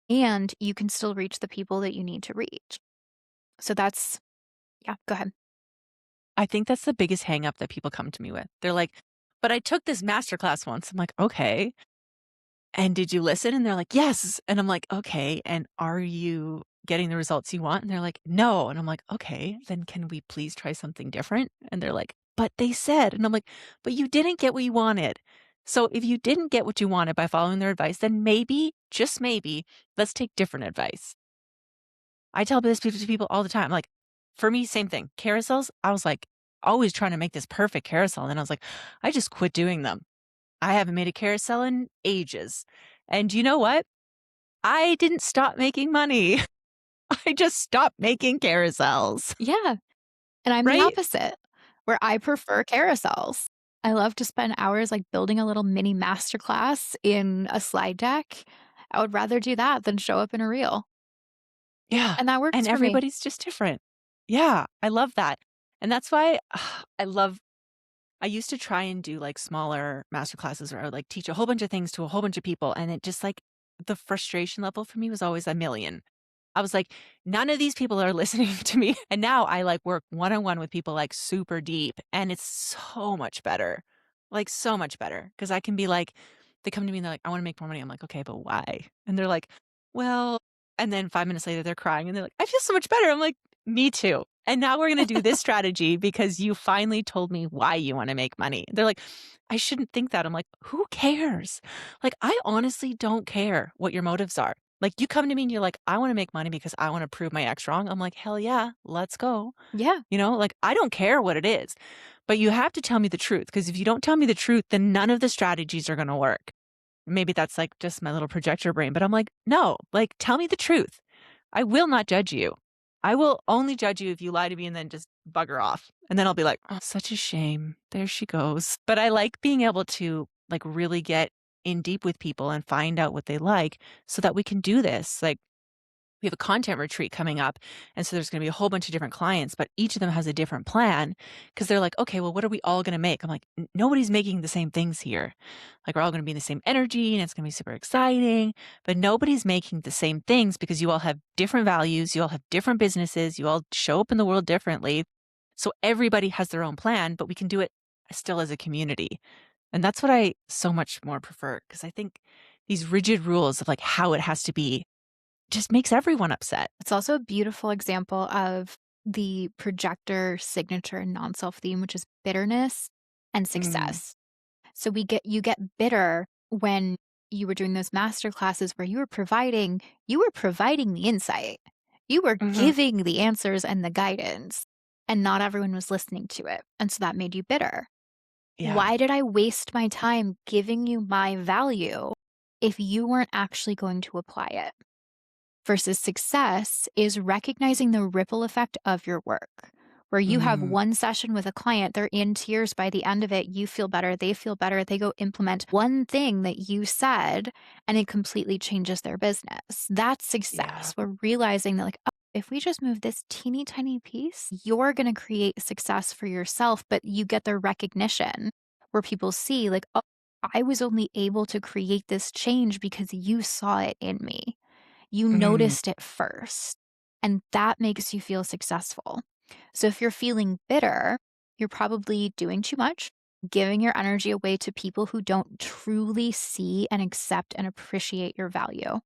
and you can still reach the people that you need to reach. So that's, yeah, go ahead. I think that's the biggest hang up that people come to me with. They're like, "But I took this masterclass once." I'm like, "Okay, and did you listen?" And they're like, "Yes." And I'm like, "Okay, and are you getting the results you want?" And they're like, "No." And I'm like, "Okay, then can we please try something different?" And they're like, "But they said." And I'm like, "But you didn't get what you wanted." So if you didn't get what you wanted by following their advice, then maybe, just maybe, let's take different advice. I tell this to people all the time. Like, for me, same thing. Carousels, I was like always trying to make this perfect carousel. And then I was like, I just quit doing them. I haven't made a carousel in ages. And you know what? I didn't stop making money. I just stopped making carousels, Yeah. And I'm the right? opposite, where I prefer carousels. I love to spend hours like building a little mini masterclass in a slide deck. I would rather do that than show up in a reel. Yeah. And that And works for me. everybody's just different. Yeah. I love that. And that's why I used to try and do like smaller master classes where I would like teach a whole bunch of things to a whole bunch of people. And it just like the frustration level for me was always a million. I was like, none of these people are listening to me. And now I like work one on one with people like super deep. And it's so much better. Like so much better. Cause I can be like, they come to me and they're like, I want to make more money. I'm like, okay, but why? And they're like, well, and then 5 minutes later they're crying and they're like, I feel so much better. I'm like, me too. And now we're going to do this strategy because you finally told me why you want to make money. They're like, I shouldn't think that. I'm like, who cares? Like, I honestly don't care what your motives are. Like, you come to me and you're like, I want to make money because I want to prove my ex wrong. I'm like, hell yeah, let's go. Yeah. Like, I don't care what it is, but you have to tell me the truth. Because if you don't tell me the truth, then none of the strategies are going to work. Maybe that's like just my little projector brain, but I'm like, no, like, tell me the truth. I will not judge you. I will only judge you if you lie to me and then just bugger off. And then I'll be like, oh, such a shame. There she goes. But I like being able to like really get in deep with people and find out what they like so that we can do this. Like, we have a content retreat coming up. And so there's going to be a whole bunch of different clients, but each of them has a different plan because they're like, okay, well, what are we all going to make? I'm like, Nobody's making the same things here. Like, we're all going to be in the same energy and it's going to be super exciting, but nobody's making the same things because you all have different values. You all have different businesses. You all show up in the world differently. So everybody has their own plan, but we can do it still as a community. And that's what I so much more prefer because I think these rigid rules of like how it has to be just makes everyone upset. It's also a beautiful example of the projector signature and non-self theme, which is bitterness and Mm, success. So you get bitter when you were doing those master classes where you were providing the insight. You were mhm, giving the answers and the guidance, and not everyone was listening to it. And so that made you bitter. yeah, Why did I waste my time giving you my value if you weren't actually going to apply it? Versus success is recognizing the ripple effect of your work. Where you have mhm, one session with a client, they're in tears by the end of it, you feel better, they go implement one thing that you said, and it completely changes their business. That's yeah, success. We're realizing that, like, oh, if we just move this teeny tiny piece, you're going to create success for yourself, but you get the recognition where people see, like, oh, I was only able to create this change because you saw it in me. You mhm, noticed it first, and that makes you feel successful. So if you're feeling bitter, you're probably doing too much, giving your energy away to people who don't truly see and accept and appreciate your value.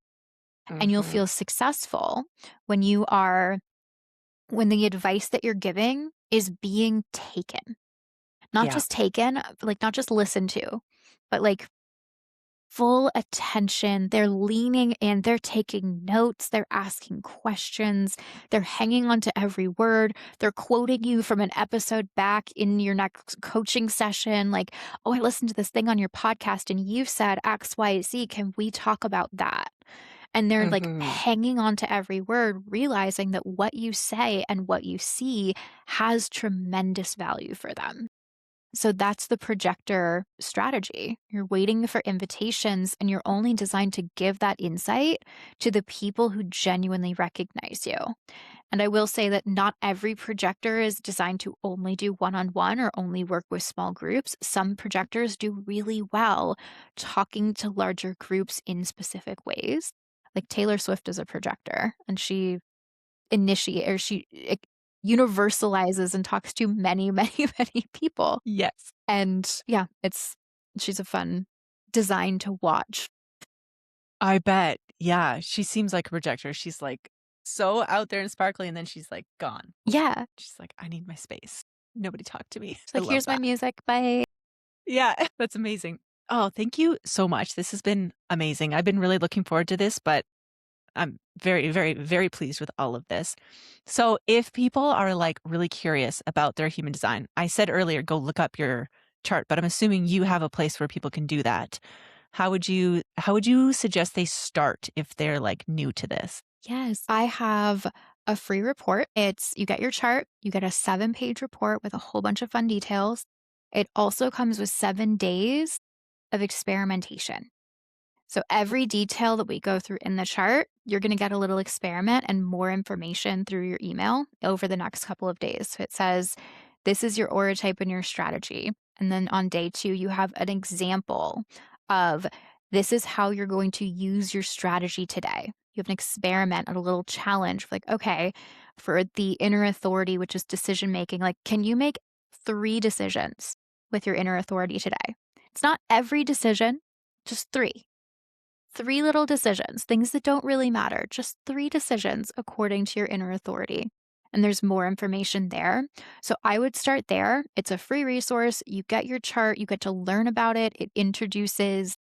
And you'll mhm, feel successful when when the advice that you're giving is being taken. Not yeah, just taken, like not just listened to, but like full attention. They're leaning in, they're taking notes, they're asking questions, they're hanging on to every word, they're quoting you from an episode back in your next coaching session. Like, oh, I listened to this thing on your podcast and you said XYZ. Can we talk about that? And they're like mhm, hanging on to every word, realizing that what you say and what you see has tremendous value for them. So that's the projector strategy. You're waiting for invitations and you're only designed to give that insight to the people who genuinely recognize you. And I will say that not every projector is designed to only do one on one or only work with small groups. Some projectors do really well talking to larger groups in specific ways. Like Taylor Swift is a projector and she universalizes and talks to many, many, many people. yes. And yeah, she's a fun design to watch. I bet. Yeah, she seems like a projector. She's, like, so out there and sparkly, and then she's, like, gone. Yeah. She's like, "I need my space. Nobody talk to me." She's I like, love "Here's my that. music. Bye." Yeah, that's amazing. Oh, thank you so much. This has been amazing. I've been really looking forward to this, but I'm very, very, very pleased with all of this. So, if people are like really curious about their human design, I said earlier, go look up your chart, but I'm assuming you have a place where people can do that. How would you suggest they start if they're like new to this? Yes. I have a free report. You get your chart, you get a 7-page report with a whole bunch of fun details. It also comes with 7 days of experimentation. So every detail that we go through in the chart, you're going to get a little experiment and more information through your email over the next couple of days. So it says, this is your aura type and your strategy. And then on day 2, you have an example of this is how you're going to use your strategy today. You have an experiment and a little challenge like, okay, for the inner authority, which is decision making, like, can you make 3 decisions with your inner authority today? It's not every decision, just 3. 3 little decisions, things that don't really matter, just 3 decisions according to your inner authority. And there's more information there. So I would start there. It's a free resource. You get your chart, you get to learn about it. It introduces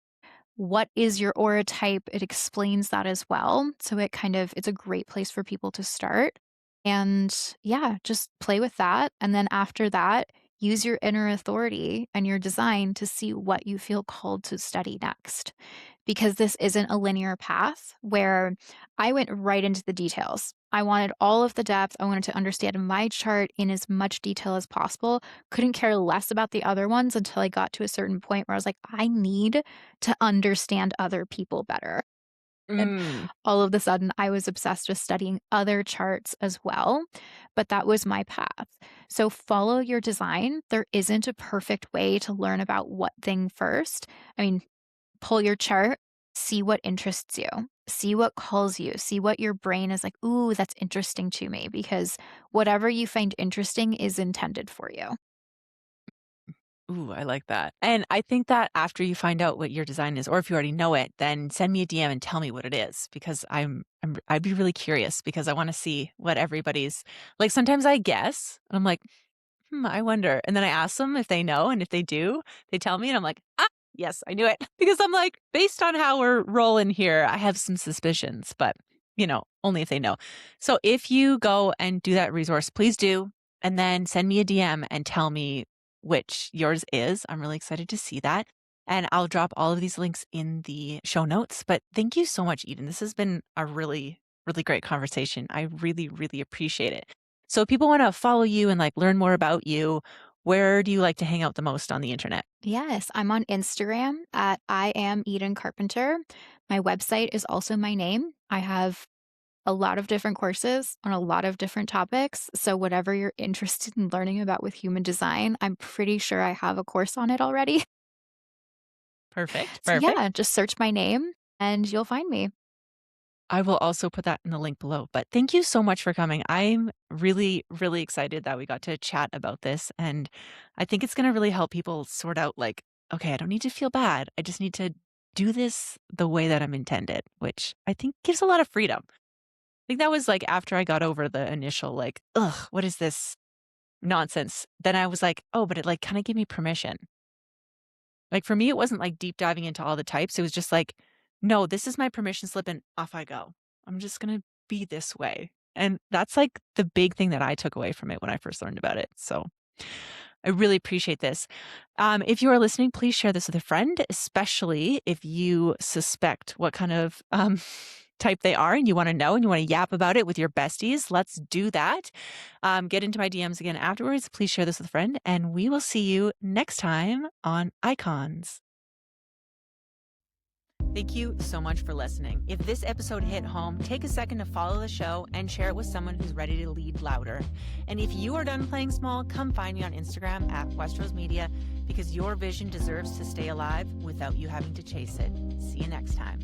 what is your aura type. It explains that as well. So it's a great place for people to start. And yeah, just play with that. And then after that, use your inner authority and your design to see what you feel called to study next because this isn't a linear path where I went right into the details. I wanted all of the depth. I wanted to understand my chart in as much detail as possible. Couldn't care less about the other ones until I got to a certain point where I was like, I need to understand other people better. And Mm. all of the sudden, I was obsessed with studying other charts as well, but that was my path. So follow your design. There isn't a perfect way to learn about what thing first. I mean, pull your chart, see what interests you, see what calls you, see what your brain is like, ooh, that's interesting to me, because whatever you find interesting is intended for you. Ooh, I like that. And I think that after you find out what your design is, or if you already know it, then send me a DM and tell me what it is, because I'd be really curious because I want to see what everybody's like. Sometimes I guess and I'm like, I wonder. And then I ask them if they know. And if they do, they tell me. And I'm like, yes, I knew it. Because I'm like, based on how we're rolling here, I have some suspicions, but only if they know. So if you go and do that resource, please do. And then send me a DM and tell me which yours is. I'm really excited to see that. And I'll drop all of these links in the show notes. But thank you so much, Eden. This has been a really, really great conversation. I really, really appreciate it. So if people want to follow you and like learn more about you, where do you like to hang out the most on the internet? Yes, I'm on Instagram at I am Eden Carpenter. My website is also my name. I have a lot of different courses on a lot of different topics. So whatever you're interested in learning about with human design, I'm pretty sure I have a course on it already. Perfect. So Perfect. yeah, just search my name and you'll find me. I will also put that in the link below. But thank you so much for coming. I'm really, really excited that we got to chat about this. And I think it's going to really help people sort out like, okay, I don't need to feel bad. I just need to do this the way that I'm intended, which I think gives a lot of freedom. I think that was like after I got over the initial, like, ugh, what is this nonsense? Then I was like, oh, but it like kind of gave me permission. Like for me, it wasn't like deep diving into all the types. It was just like, no, this is my permission slip and off I go. I'm just going to be this way. And that's like the big thing that I took away from it when I first learned about it. So I really appreciate this. If you are listening, please share this with a friend, especially if you suspect what kind of type they are and you want to know and you want to yap about it with your besties. Let's do that. Get into my DMs again afterwards. Please share this with a friend, and we will see you next time on Icons. Thank you so much for listening. If this episode hit home, take a second to follow the show and share it with someone who's ready to lead louder. And if you are done playing small, come find me on Instagram at Westeros Media, because your vision deserves to stay alive without you having to chase it. See you next time.